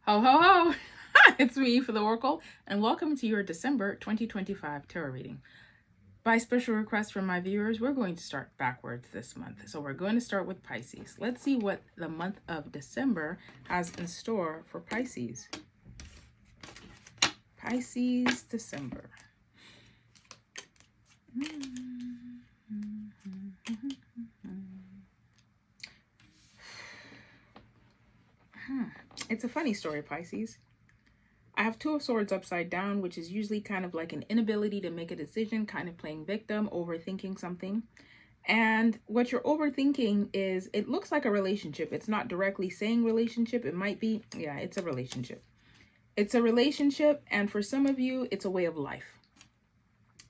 Ho, ho, ho! It's me for the Oracle, and welcome to your December 2025 tarot reading. By special request from my viewers, we're going to start backwards this month. So we're going to start with Pisces. Let's see what the month of December has in store for Pisces. Pisces, December. It's a funny story, Pisces. I have Two of Swords upside down, which is usually kind of like an inability to make a decision, kind of playing victim, overthinking something. And what you're overthinking is, it looks like a relationship. It's not directly saying relationship. It might be, yeah, it's a relationship. It's a relationship, and for some of you, it's a way of life.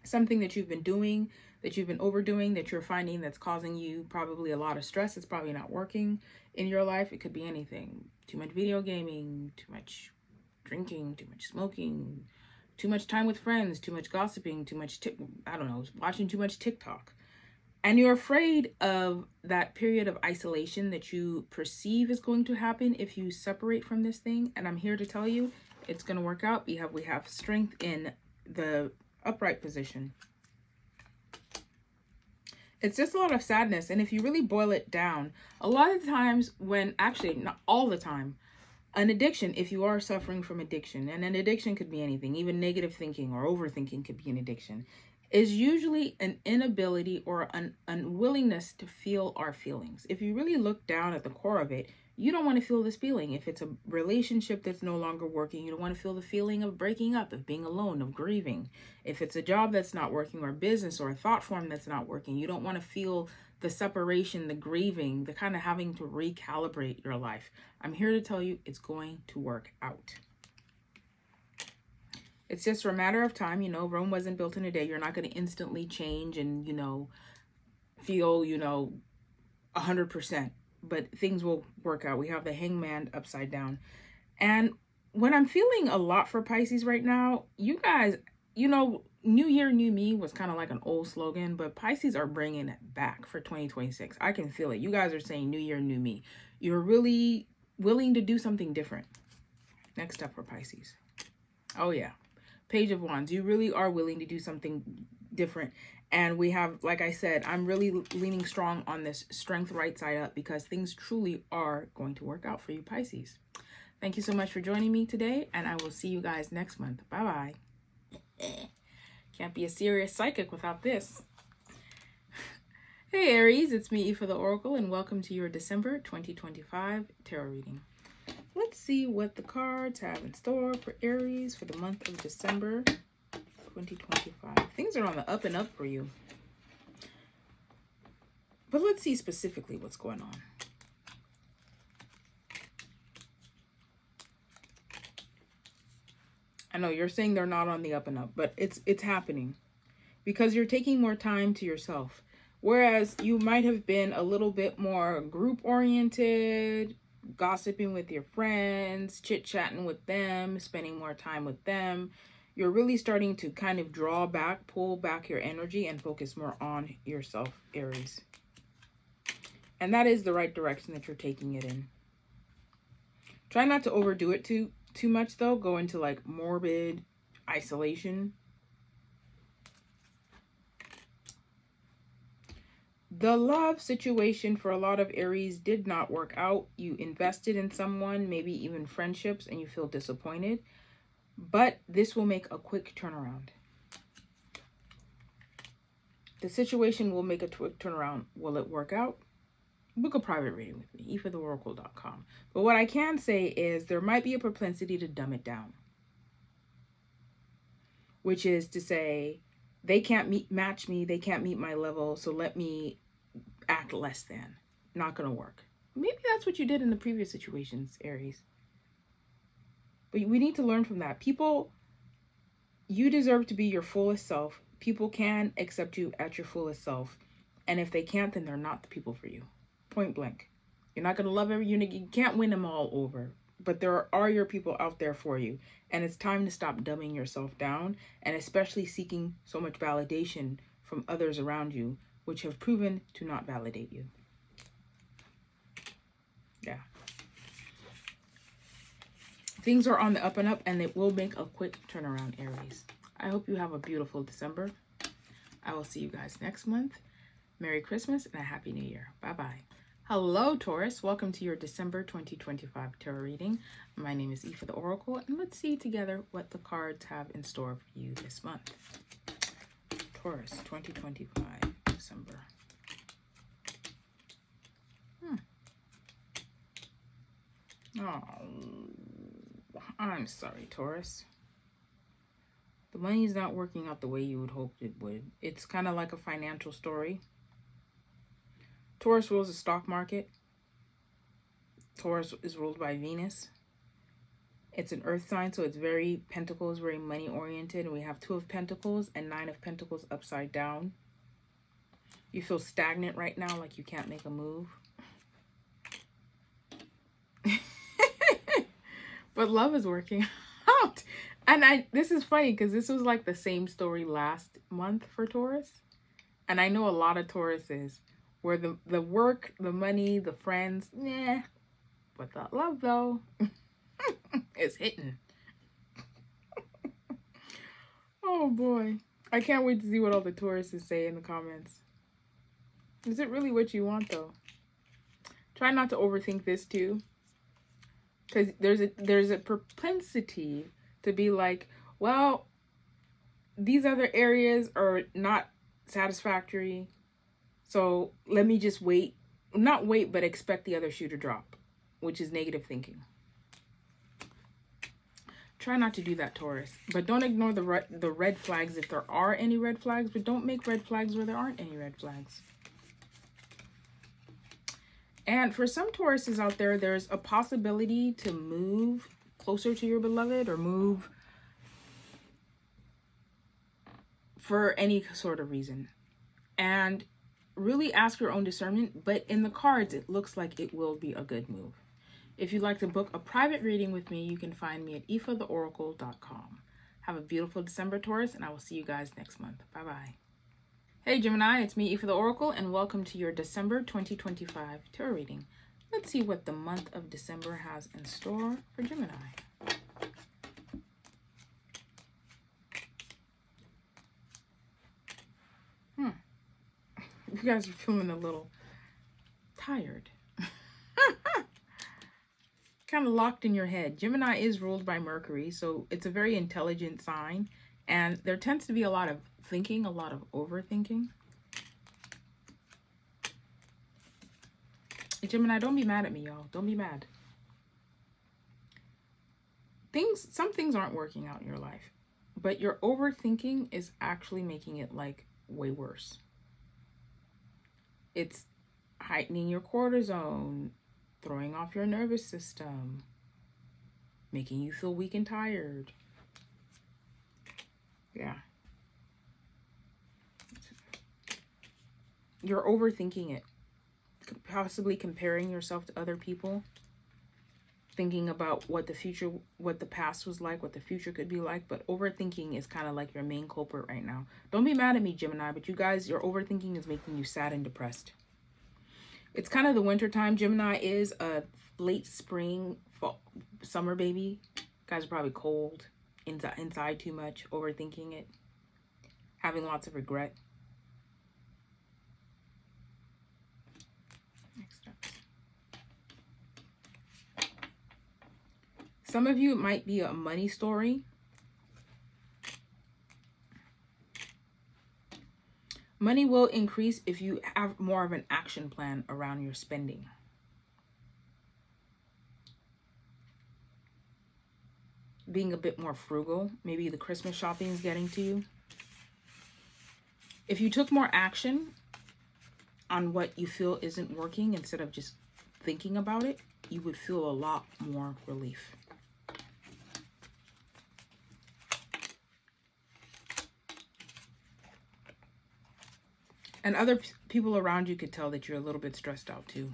Something that you've been doing, that you've been overdoing, that you're finding that's causing you probably a lot of stress. It's probably not working in your life. It could be anything. Too much video gaming, too much drinking, too much smoking, too much time with friends, too much gossiping, too much, I don't know, watching too much TikTok. And you're afraid of that period of isolation that you perceive is going to happen if you separate from this thing. And I'm here to tell you, it's going to work out. We have strength in the upright position. It's just a lot of sadness. And if you really boil it down, a lot of times when, actually not all the time, an addiction, if you are suffering from addiction, and an addiction could be anything, even negative thinking or overthinking could be an addiction, is usually an inability or an unwillingness to feel our feelings. If you really look down at the core of it, you don't want to feel this feeling. If it's a relationship that's no longer working, you don't want to feel the feeling of breaking up, of being alone, of grieving. If it's a job that's not working, or a business or a thought form that's not working, you don't want to feel the separation, the grieving, the kind of having to recalibrate your life. I'm here to tell you it's going to work out. It's just a matter of time. Rome wasn't built in a day. You're not going to instantly change and, feel, 100%. But things will work out. We have the Hangman upside down. And when I'm feeling a lot for Pisces right now, you guys, New Year, New Me was kind of like an old slogan, but Pisces are bringing it back for 2026. I can feel it. You guys are saying New Year, New Me. You're really willing to do something different. Next up for Pisces. Oh, yeah. Page of Wands. You really are willing to do something different. And we have, like I said, I'm really leaning strong on this strength right side up, because things truly are going to work out for you, Pisces. Thank you so much for joining me today, and I will see you guys next month. Bye-bye. Can't be a serious psychic without this. Hey Aries, it's me, Eve for the Oracle, and welcome to your December 2025 tarot reading. Let's see what the cards have in store for Aries for the month of December 2025. Things are on the up and up for you. But let's see specifically what's going on. I know you're saying they're not on the up and up, but it's happening because you're taking more time to yourself. Whereas you might have been a little bit more group oriented, gossiping with your friends, chit-chatting with them, spending more time with them. You're really starting to kind of draw back, pull back your energy and focus more on yourself, Aries. And that is the right direction that you're taking it in. Try not to overdo it too much though. Go into like morbid isolation. The love situation for a lot of Aries did not work out. You invested in someone, maybe even friendships, and you feel disappointed. But this will make a quick turnaround. The situation will make a quick turnaround. Will it work out? Book a private reading with me, efortheoracle.com. But what I can say is there might be a propensity to dumb it down. Which is to say, they can't match me, they can't meet my level, so let me act less than. Not going to work. Maybe that's what you did in the previous situations, Aries. But we need to learn from that. People, you deserve to be your fullest self. People can accept you at your fullest self. And if they can't, then they're not the people for you. Point blank. You're not going to love you can't win them all over. But there are your people out there for you. And it's time to stop dumbing yourself down. And especially seeking so much validation from others around you, which have proven to not validate you. Yeah. Things are on the up and up, and it will make a quick turnaround, Aries. I hope you have a beautiful December. I will see you guys next month. Merry Christmas and a Happy New Year. Bye-bye. Hello, Taurus. Welcome to your December 2025 tarot reading. My name is Aoife the Oracle, and let's see together what the cards have in store for you this month. Taurus, 2025, December. Oh, I'm sorry, Taurus. The money's not working out the way you would hope it would. It's kind of like a financial story. Taurus rules the stock market. Taurus is ruled by Venus. It's an earth sign, so it's very, Pentacles, very money oriented. And we have 2 of Pentacles and 9 of Pentacles upside down. You feel stagnant right now, like you can't make a move. But love is working out. And this is funny because this was like the same story last month for Taurus. And I know a lot of Tauruses where the work, the money, the friends, nah. But the love though is hitting. Oh boy. I can't wait to see what all the Tauruses say in the comments. Is it really what you want though? Try not to overthink this too. Because there's a propensity to be like, well, these other areas are not satisfactory, so let me just wait. Not wait, but expect the other shoe to drop, which is negative thinking. Try not to do that, Taurus. But don't ignore the red flags if there are any red flags, but don't make red flags where there aren't any red flags. And for some Tauruses out there, there's a possibility to move closer to your beloved or move for any sort of reason. And really ask your own discernment. But in the cards, it looks like it will be a good move. If you'd like to book a private reading with me, you can find me at aoifetheoracle.com. Have a beautiful December, Taurus, and I will see you guys next month. Bye-bye. Hey Gemini, it's me, Aoife the Oracle, and welcome to your December 2025 tarot reading. Let's see what the month of December has in store for Gemini. You guys are feeling a little tired. Kind of locked in your head. Gemini is ruled by Mercury, so it's a very intelligent sign, and there tends to be a lot of thinking, a lot of overthinking. Gemini, don't be mad at me, y'all. Don't be mad. Some things aren't working out in your life, but your overthinking is actually making it like way worse. It's heightening your cortisone, throwing off your nervous system, making you feel weak and tired. Yeah. You're overthinking it. Possibly comparing yourself to other people. Thinking about what the past was like, what the future could be like. But overthinking is kind of like your main culprit right now. Don't be mad at me, Gemini, but you guys, your overthinking is making you sad and depressed. It's kind of the winter time. Gemini is a late spring, fall, summer baby. You guys are probably cold, inside too much, overthinking it, having lots of regret. Next up. Some of you, it might be a money story. Money will increase if you have more of an action plan around your spending. Being a bit more frugal. Maybe the Christmas shopping is getting to you. If you took more action on what you feel isn't working instead of just thinking about it, you would feel a lot more relief. And other people around you could tell that you're a little bit stressed out too.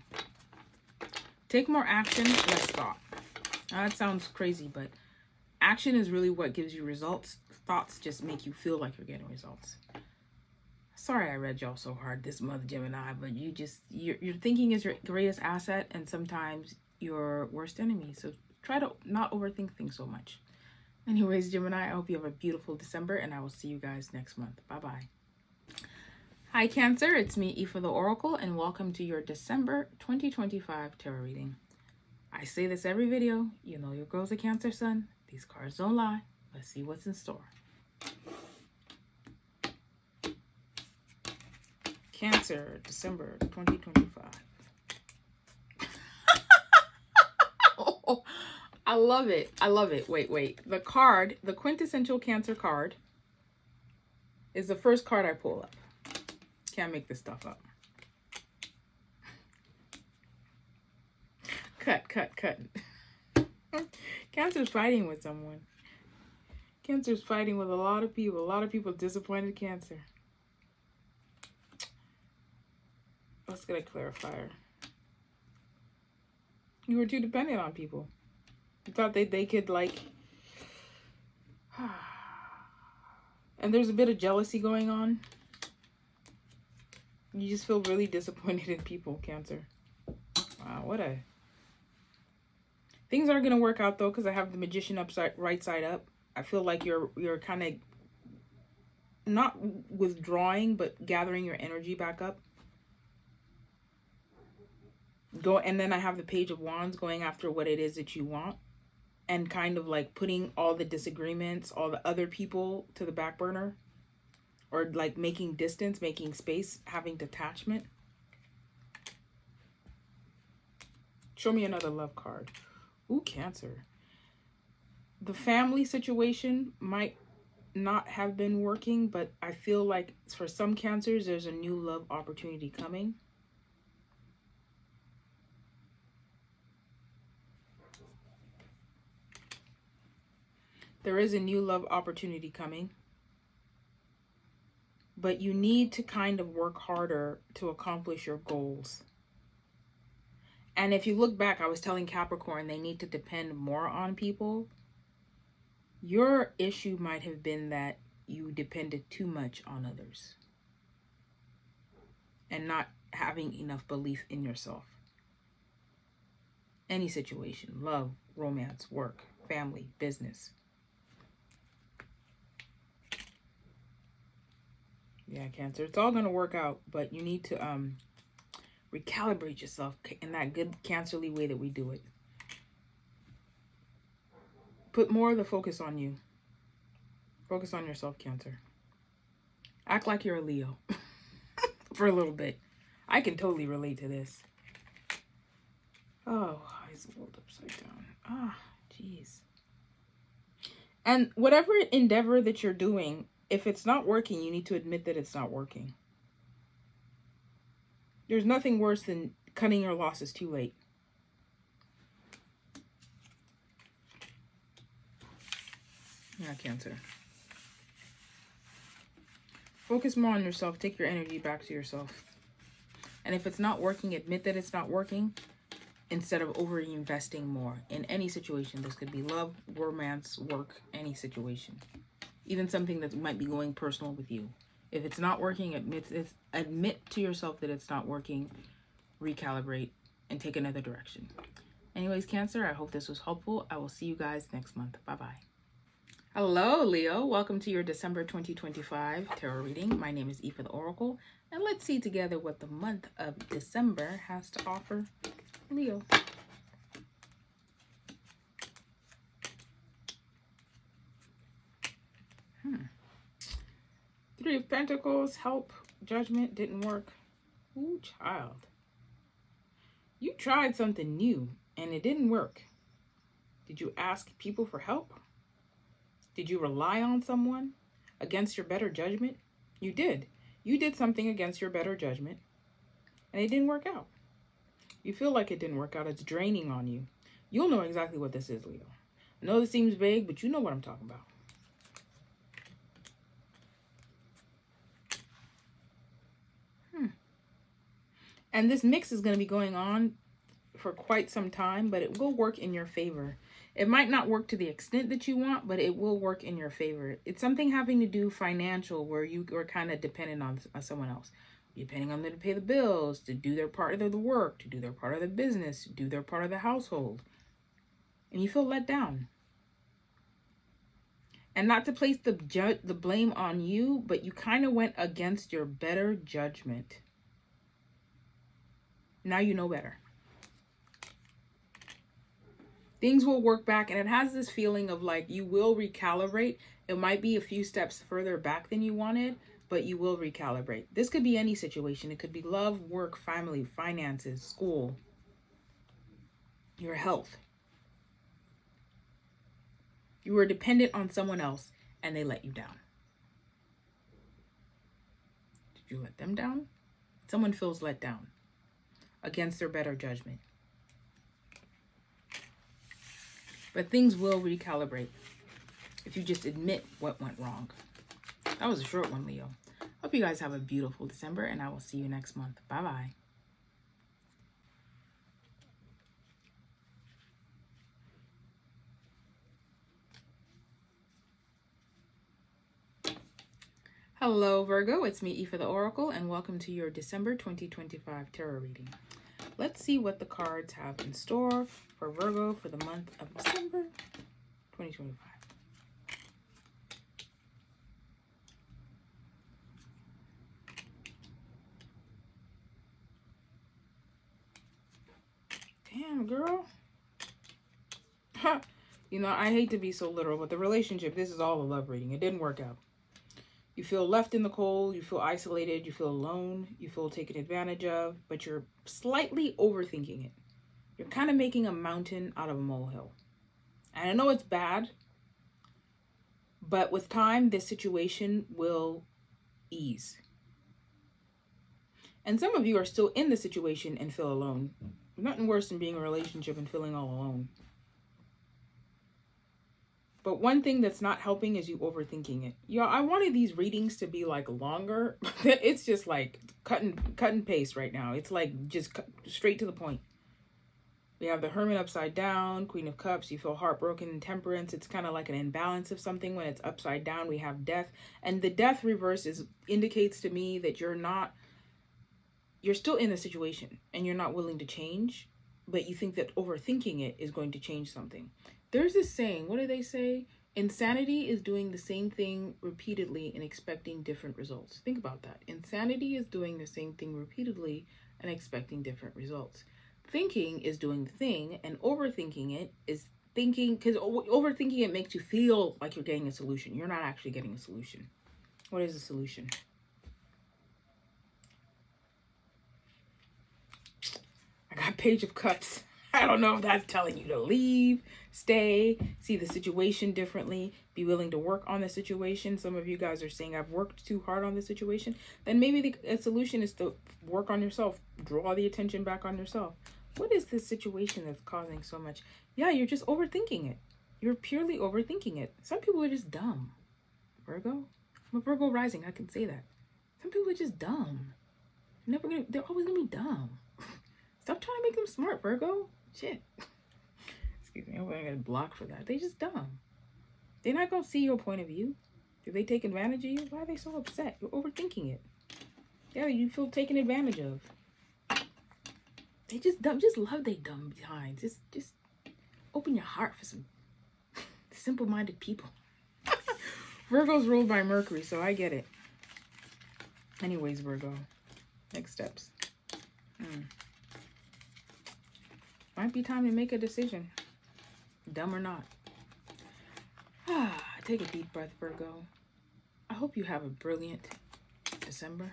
Take more action, less thought. Now that sounds crazy, but action is really what gives you results. Thoughts just make you feel like you're getting results. Sorry I read y'all so hard this month, Gemini, but your thinking is your greatest asset and sometimes your worst enemy. So Try to not overthink things so much. Anyways, Gemini, I hope you have a beautiful December, and I will see you guys next month. Bye-bye. Hi, Cancer. It's me, Aoife the Oracle, and welcome to your December 2025 tarot reading. I say this every video. You know your girl's a Cancer sun. These cards don't lie. Let's see what's in store. Cancer, December 2025. Oh, I love it. I love it. Wait. The card, the quintessential Cancer card, is the first card I pull up. Can't make this stuff up. Cut. Cancer's fighting with someone. Cancer's fighting with a lot of people. A lot of people disappointed Cancer. Let's get a clarifier. You were too dependent on people. You thought they could, like... And there's a bit of jealousy going on. You just feel really disappointed in people, Cancer. Wow, what a... Things aren't going to work out, though, because I have the Magician right side up. I feel like you're kind of not withdrawing, but gathering your energy back up. And then I have the Page of Wands going after what it is that you want, and kind of like putting all the disagreements, all the other people to the back burner, or like making distance, making space, having detachment. Show me another love card. Ooh, Cancer. The family situation might not have been working, but I feel like for some Cancers, there's a new love opportunity coming. There is a new love opportunity coming, but you need to kind of work harder to accomplish your goals. And if you look back, I was telling Capricorn they need to depend more on people. Your issue might have been that you depended too much on others and not having enough belief in yourself. Any situation, love, romance, work, family, business. Yeah, Cancer, it's all going to work out, but you need to recalibrate yourself in that good Cancerly way that we do it. Put more of the focus on you. Focus on yourself, Cancer. Act like you're a Leo for a little bit. I can totally relate to this. Oh, eyes rolled upside down. Ah, jeez. And whatever endeavor that you're doing, if it's not working, you need to admit that it's not working. There's nothing worse than cutting your losses too late. Yeah, Cancer. Focus more on yourself. Take your energy back to yourself. And if it's not working, admit that it's not working instead of over-investing more in any situation. This could be love, romance, work, any situation. Even something that might be going personal with you. If it's not working, admit to yourself that it's not working, recalibrate, and take another direction. Anyways, Cancer, I hope this was helpful. I will see you guys next month. Bye-bye. Hello, Leo. Welcome to your December 2025 tarot reading. My name is Aoife the Oracle, and let's see together what the month of December has to offer Leo. Three of Pentacles, help, judgment, didn't work. Ooh, child. You tried something new and it didn't work. Did you ask people for help? Did you rely on someone against your better judgment? You did. You did something against your better judgment and it didn't work out. You feel like it didn't work out. It's draining on you. You'll know exactly what this is, Leo. I know this seems vague, but you know what I'm talking about. And this mix is going to be going on for quite some time, but it will work in your favor. It might not work to the extent that you want, but it will work in your favor. It's something having to do financial, where you are kind of dependent on someone else. You're depending on them to pay the bills, to do their part of the work, to do their part of the business, to do their part of the household. and you feel let down. And not to place the blame on you, but you kind of went against your better judgment. Now you know better. Things will work back, and it has this feeling of like you will recalibrate. It might be a few steps further back than you wanted, but you will recalibrate. This could be any situation. It could be love, work, family, finances, school, your health. You were dependent on someone else and they let you down. Did you let them down? Someone feels let down against their better judgment. But things will recalibrate if you just admit what went wrong. That was a short one, Leo. Hope you guys have a beautiful December, and I will see you next month. Bye-bye. Hello, Virgo. It's me, Aoife the Oracle, and welcome to your December 2025 tarot reading. Let's see what the cards have in store for Virgo for the month of December 2025. Damn, girl. You know, I hate to be so literal, but the relationship, this is all a love reading. It didn't work out. You feel left in the cold, you feel isolated, you feel alone, you feel taken advantage of, but you're slightly overthinking it. You're kind of making a mountain out of a molehill. And I know it's bad, but with time, this situation will ease. And some of you are still in the situation and feel alone. Nothing worse than being in a relationship and feeling all alone. But one thing that's not helping is you overthinking it. Y'all, I wanted these readings to be like longer. It's just like cut and paste right now. It's like just straight to the point. We have the Hermit upside down, Queen of Cups. You feel heartbroken and Temperance. It's kind of like an imbalance of something when it's upside down. We have Death. And the Death reverse indicates to me that you're still in the situation and you're not willing to change, but you think that overthinking it is going to change something. There's this saying, what do they say? Insanity is doing the same thing repeatedly and expecting different results. Think about that. Insanity is doing the same thing repeatedly and expecting different results. Thinking is doing the thing, and overthinking it is thinking, because overthinking it makes you feel like you're getting a solution. You're not actually getting a solution. What is the solution? I got Page of Cups. I don't know if that's telling you to leave, stay, see the situation differently, be willing to work on the situation. Some of you guys are saying, I've worked too hard on the situation. Then maybe the solution is to work on yourself, draw the attention back on yourself. What is this situation that's causing so much? Yeah, you're just overthinking it. You're purely overthinking it. Some people are just dumb. Virgo? I'm a Virgo rising, I can say that. Some people are just dumb. They're always gonna be dumb. Stop trying to make them smart, Virgo. Shit. Excuse me, I'm gonna get blocked for that. They just dumb. They're not gonna see your point of view. Do they take advantage of you? Why are they so upset? You're overthinking it. Yeah, you feel taken advantage of. They just dumb. Just love they dumb behind. Just open your heart for some simple-minded people. Virgo's ruled by Mercury, so I get it. Anyways, Virgo, next steps. Might be time to make a decision. Dumb or not. Take a deep breath, Virgo. I hope you have a brilliant December.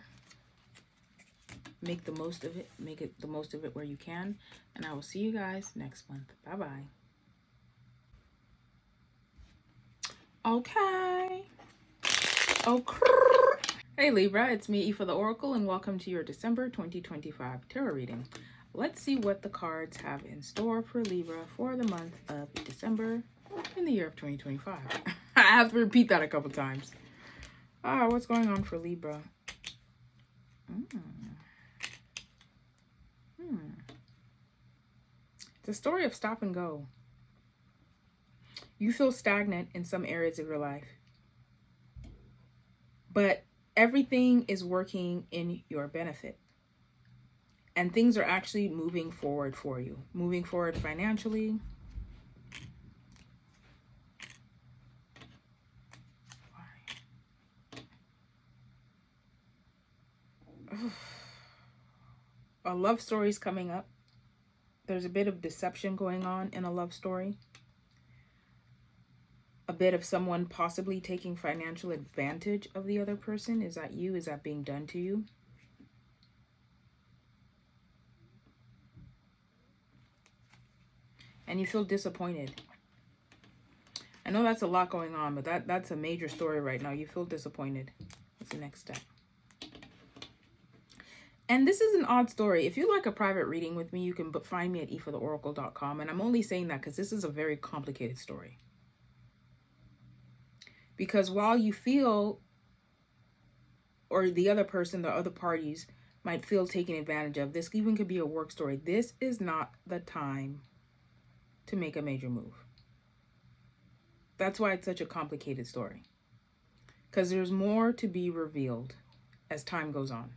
Make the most of it. Make it the most of it where you can. And I will see you guys next month. Bye-bye. Okay. Hey Libra, it's me, Aoife the Oracle, and welcome to your December 2025 tarot reading. Let's see what the cards have in store for Libra for the month of December in the year of 2025. I have to repeat that a couple times. What's going on for Libra? It's a story of stop and go. You feel stagnant in some areas of your life, but everything is working in your benefit. And things are actually moving forward for you. Moving forward financially. A love story is coming up. There's a bit of deception going on in a love story. A bit of someone possibly taking financial advantage of the other person. Is that you? Is that being done to you? And you feel disappointed. I know that's a lot going on, but that's a major story right now. You feel disappointed. What's the next step? And this is an odd story. If you like a private reading with me, you can find me at efortheoracle.com. And I'm only saying that because this is a very complicated story. Because while you feel, or the other person, the other parties might feel taken advantage of, this even could be a work story. This is not the time to make a major move. That's why it's such a complicated story. Because there's more to be revealed as time goes on.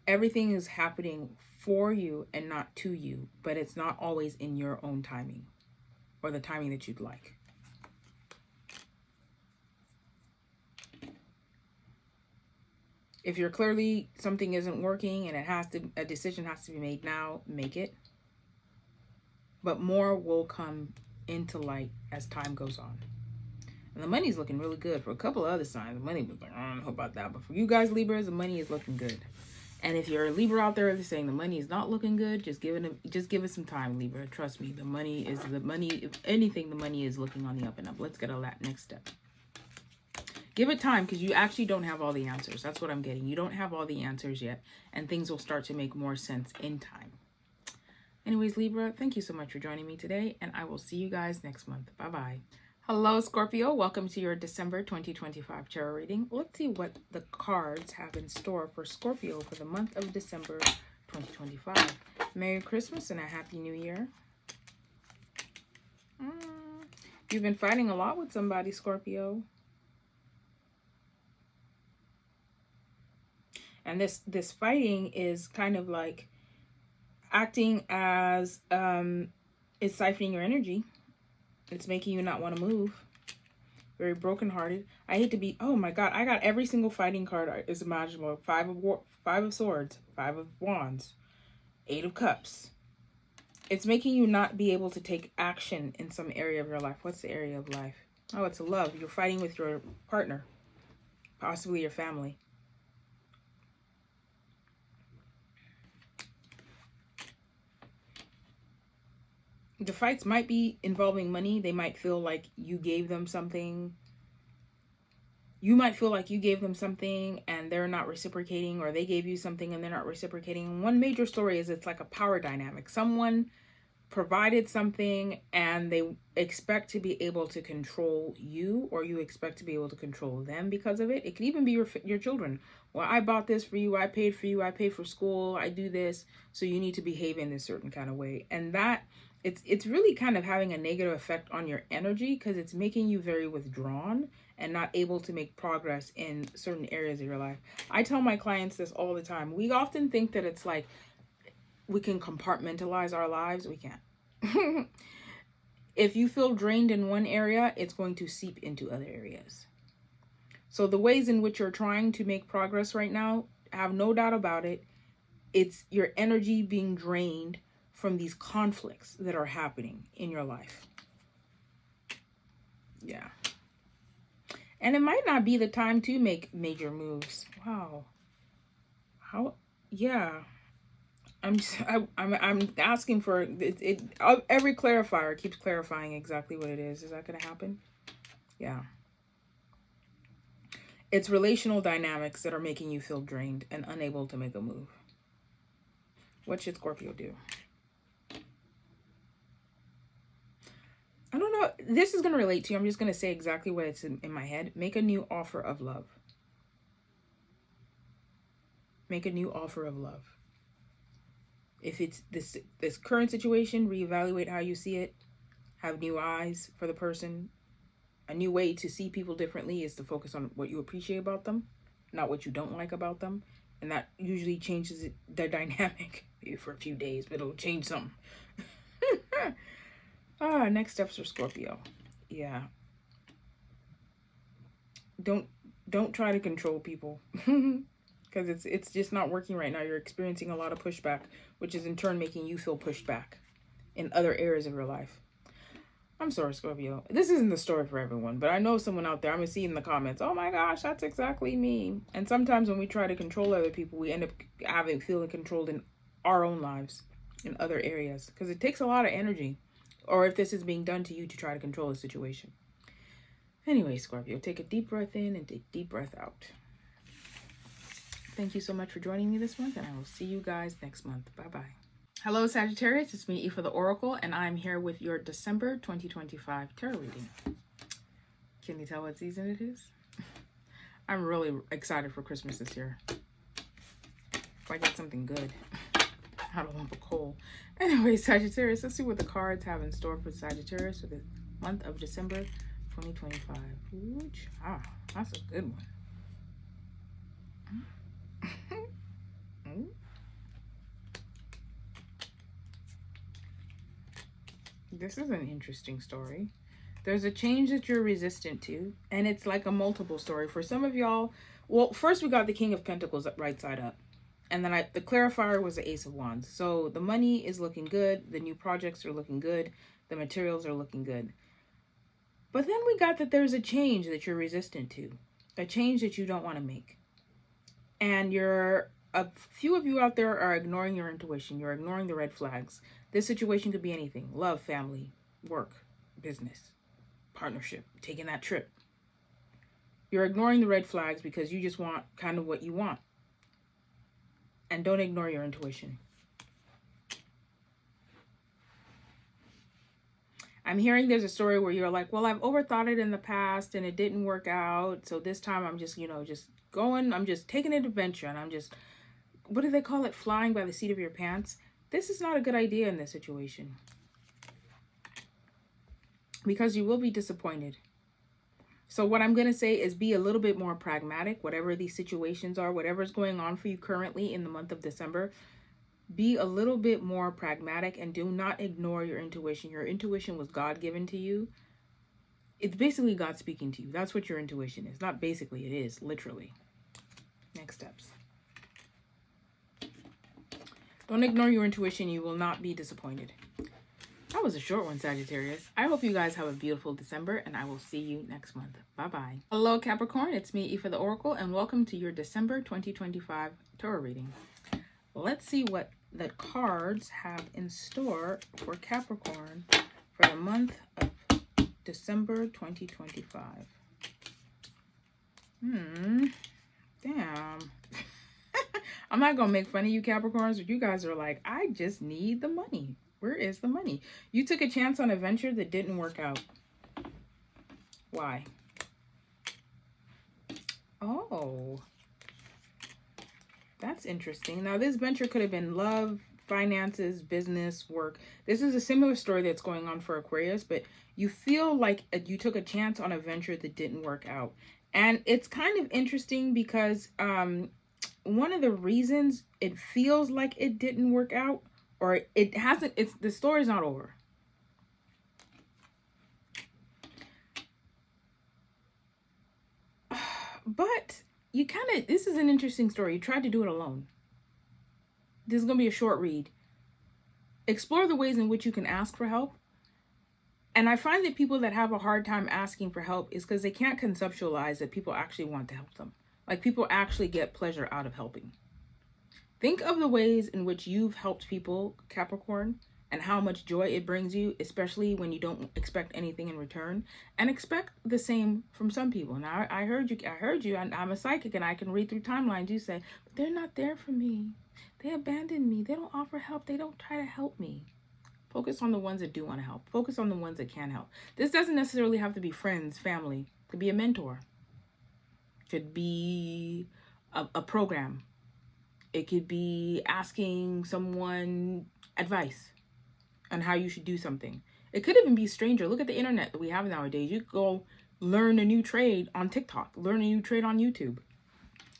Everything is happening for you and not to you, but it's not always in your own timing or the timing that you'd like. If you're clearly something isn't working and a decision has to be made now, make it. But more will come into light as time goes on. And the money's looking really good for a couple of other signs. The money was like, I don't know about that, but for you guys Libras, the money is looking good. And if you're a Libra out there saying the money is not looking good, just give it some time, Libra. Trust me, the money. If anything, the money is looking on the up and up. Let's get to that next step. Give it time, because you actually don't have all the answers. That's what I'm getting. You don't have all the answers yet, and things will start to make more sense in time. Anyways, Libra, thank you so much for joining me today, and I will see you guys next month. Bye-bye. Hello, Scorpio. Welcome to your December 2025 tarot reading. Let's see what the cards have in store for Scorpio for the month of December 2025. Merry Christmas and a Happy New Year. You've been fighting a lot with somebody, Scorpio. And this fighting is kind of like acting as it's siphoning your energy. It's making you not want to move. Very brokenhearted. I hate to be... Oh my God. I got every single fighting card is imaginable. 5 of Swords. 5 of Wands. 8 of Cups. It's making you not be able to take action in some area of your life. What's the area of life? Oh, it's a love. You're fighting with your partner. Possibly your family. The fights might be involving money. They might feel like you gave them something. You might feel like you gave them something and they're not reciprocating, or they gave you something and they're not reciprocating. And one major story is it's like a power dynamic. Someone provided something and they expect to be able to control you, or you expect to be able to control them because of it. It could even be your children. Well, I bought this for you. I paid for you. I paid for school. I do this. So you need to behave in this certain kind of way. And that... It's really kind of having a negative effect on your energy, because it's making you very withdrawn and not able to make progress in certain areas of your life. I tell my clients this all the time. We often think that it's like we can compartmentalize our lives. We can't. If you feel drained in one area, it's going to seep into other areas. So the ways in which you're trying to make progress right now, have no doubt about it, it's your energy being drained from these conflicts that are happening in your life. Yeah. And it might not be the time to make major moves. Wow. How? Yeah. I'm asking for it. Every clarifier keeps clarifying exactly what it is. Is that going to happen? Yeah. It's relational dynamics that are making you feel drained and unable to make a move. What should Scorpio do? I don't know. This is going to relate to you. I'm just going to say exactly what it's in my head. Make a new offer of love. Make a new offer of love. If it's this current situation, reevaluate how you see it. Have new eyes for the person. A new way to see people differently is to focus on what you appreciate about them, not what you don't like about them. And that usually changes the dynamic. Maybe for a few days, but it'll change something. Next steps for Scorpio. Yeah. Don't Don't try to control people. Because it's just not working right now. You're experiencing a lot of pushback, which is in turn making you feel pushed back in other areas of your life. I'm sorry, Scorpio. This isn't the story for everyone, but I know someone out there. I'm going to see in the comments, oh my gosh, that's exactly me. And sometimes when we try to control other people, we end up feeling controlled in our own lives, in other areas. Because it takes a lot of energy. Or if this is being done to you to try to control a situation. Anyway, Scorpio, take a deep breath in and take a deep breath out. Thank you so much for joining me this month, and I will see you guys next month. Bye-bye. Hello, Sagittarius. It's me, Aoife the Oracle, and I'm here with your December 2025 tarot reading. Can you tell what season it is? I'm really excited for Christmas this year. If I get something good, I don't want the coal. Anyway, Sagittarius, let's see what the cards have in store for Sagittarius for the month of December 2025. Ooh, that's a good one. This is an interesting story. There's a change that you're resistant to, and it's like a multiple story. For some of y'all, well, first we got the King of Pentacles right side up. And then the clarifier was the Ace of Wands. So the money is looking good. The new projects are looking good. The materials are looking good. But then we got that there's a change that you're resistant to. A change that you don't want to make. And a few of you out there are ignoring your intuition. You're ignoring the red flags. This situation could be anything. Love, family, work, business, partnership, taking that trip. You're ignoring the red flags because you just want kind of what you want. And don't ignore your intuition. I'm hearing there's a story where you're like, well, I've overthought it in the past and it didn't work out. So this time I'm just, just going, I'm just taking an adventure and I'm just, what do they call it? Flying by the seat of your pants. This is not a good idea in this situation. Because you will be disappointed. So what I'm going to say is be a little bit more pragmatic, whatever these situations are, whatever's going on for you currently in the month of December. Be a little bit more pragmatic and do not ignore your intuition. Your intuition was God-given to you. It's basically God speaking to you. That's what your intuition is. Not basically, it is, literally. Next steps. Don't ignore your intuition. You will not be disappointed. That was a short one, Sagittarius. I hope you guys have a beautiful December, and I will see you next month. Bye-bye. Hello, Capricorn. It's me, Aoife the Oracle, and welcome to your December 2025 tarot reading. Let's see what the cards have in store for Capricorn for the month of December 2025. Damn. I'm not going to make fun of you, Capricorns, but you guys are like, I just need the money. Where is the money? You took a chance on a venture that didn't work out. Why? Oh. That's interesting. Now, this venture could have been love, finances, business, work. This is a similar story that's going on for Aquarius, but you feel like you took a chance on a venture that didn't work out. And it's kind of interesting because one of the reasons it feels like it didn't work out, or it hasn't, the story's not over. But you this is an interesting story. You tried to do it alone. This is going to be a short read. Explore the ways in which you can ask for help. And I find that people that have a hard time asking for help is because they can't conceptualize that people actually want to help them. Like people actually get pleasure out of helping. Think of the ways in which you've helped people, Capricorn, and how much joy it brings you, especially when you don't expect anything in return, and expect the same from some people. Now, I heard you, and I'm a psychic, and I can read through timelines. You say, but they're not there for me. They abandoned me. They don't offer help. They don't try to help me. Focus on the ones that do want to help. Focus on the ones that can help. This doesn't necessarily have to be friends, family. It could be a mentor. It could be a program. It could be asking someone advice on how you should do something. It could even be a stranger. Look at the internet that we have nowadays. You could go learn a new trade on TikTok, learn a new trade on YouTube.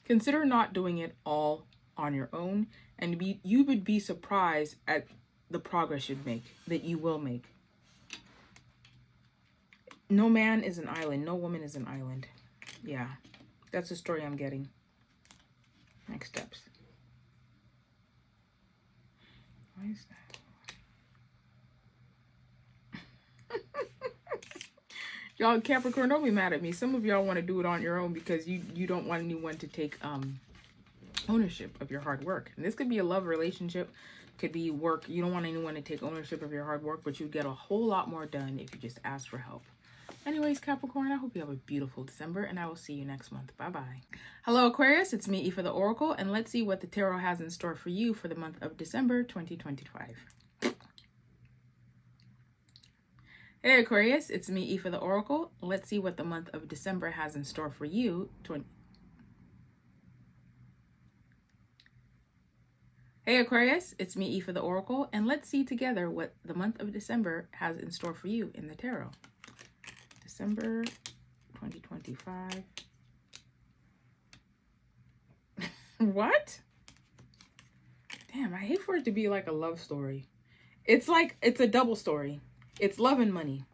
Consider not doing it all on your own, and you would be surprised at the progress you will make. No man is an island. No woman is an island. Yeah. That's the story I'm getting. Next steps. Why is that? Y'all, Capricorn, don't be mad at me. Some of y'all want to do it on your own because you don't want anyone to take ownership of your hard work. And this could be a love relationship, could be work. You don't want anyone to take ownership of your hard work, but you'd get a whole lot more done if you just ask for help. Anyways, Capricorn, I hope you have a beautiful December, and I will see you next month. Bye-bye. Hello, Aquarius. It's me, Aoife the Oracle, and let's see what the tarot has in store for you for the month of December 2025. Hey, Aquarius. It's me, Aoife the Oracle. Let's see what the month of December has in store for you. Hey, Aquarius. It's me, Aoife the Oracle, and let's see together what the month of December has in store for you in the tarot. December 2025. What? Damn, I hate for it to be like a love story. It's like, it's a double story. It's love and money.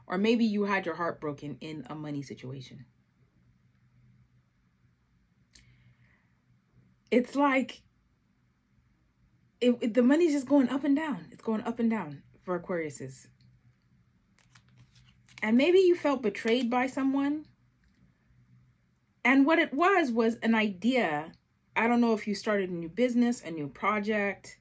Or maybe you had your heart broken in a money situation. It's like, the money's just going up and down. It's going up and down for Aquariuses. And maybe you felt betrayed by someone. And what it was an idea. I don't know if you started a new business, a new project,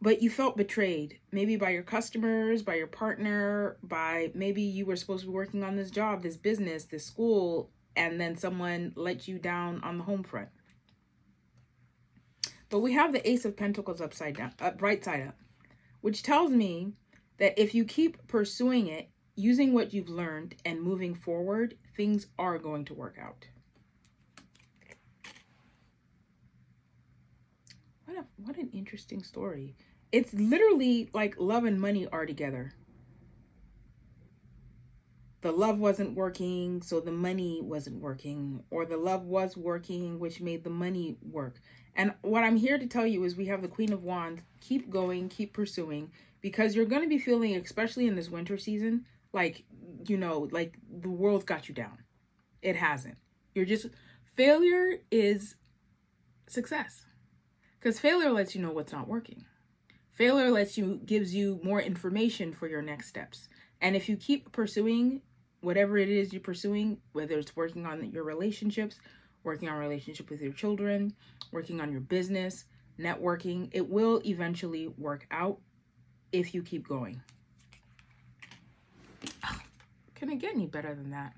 but you felt betrayed. Maybe by your customers, by your partner, by maybe you were supposed to be working on this job, this business, this school, and then someone let you down on the home front. But we have the Ace of Pentacles upside down, right side up, which tells me that if you keep pursuing it, using what you've learned and moving forward, things are going to work out. What an interesting story. It's literally like love and money are together. The love wasn't working, so the money wasn't working, or the love was working, which made the money work. And what I'm here to tell you is we have the Queen of Wands. Keep going, keep pursuing, because you're going to be feeling, especially in this winter season, like, you know, like the world's got you down. It hasn't. You're just, failure is success. Because failure lets you know what's not working. Failure gives you more information for your next steps. And if you keep pursuing whatever it is you're pursuing, whether it's working on your relationships, working on a relationship with your children, working on your business, networking, it will eventually work out if you keep going. Can it get any better than that?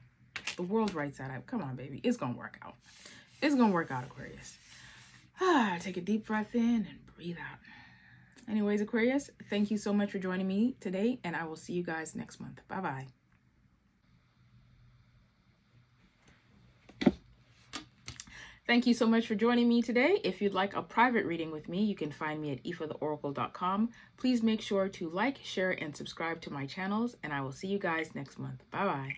The world writes that out. Come on, baby. It's going to work out. It's going to work out, Aquarius. Take a deep breath in and breathe out. Anyways, Aquarius, thank you so much for joining me today, and I will see you guys next month. Bye-bye. Thank you so much for joining me today. If you'd like a private reading with me, you can find me at aoifetheoracle.com. Please make sure to like, share, and subscribe to my channels, and I will see you guys next month. Bye-bye.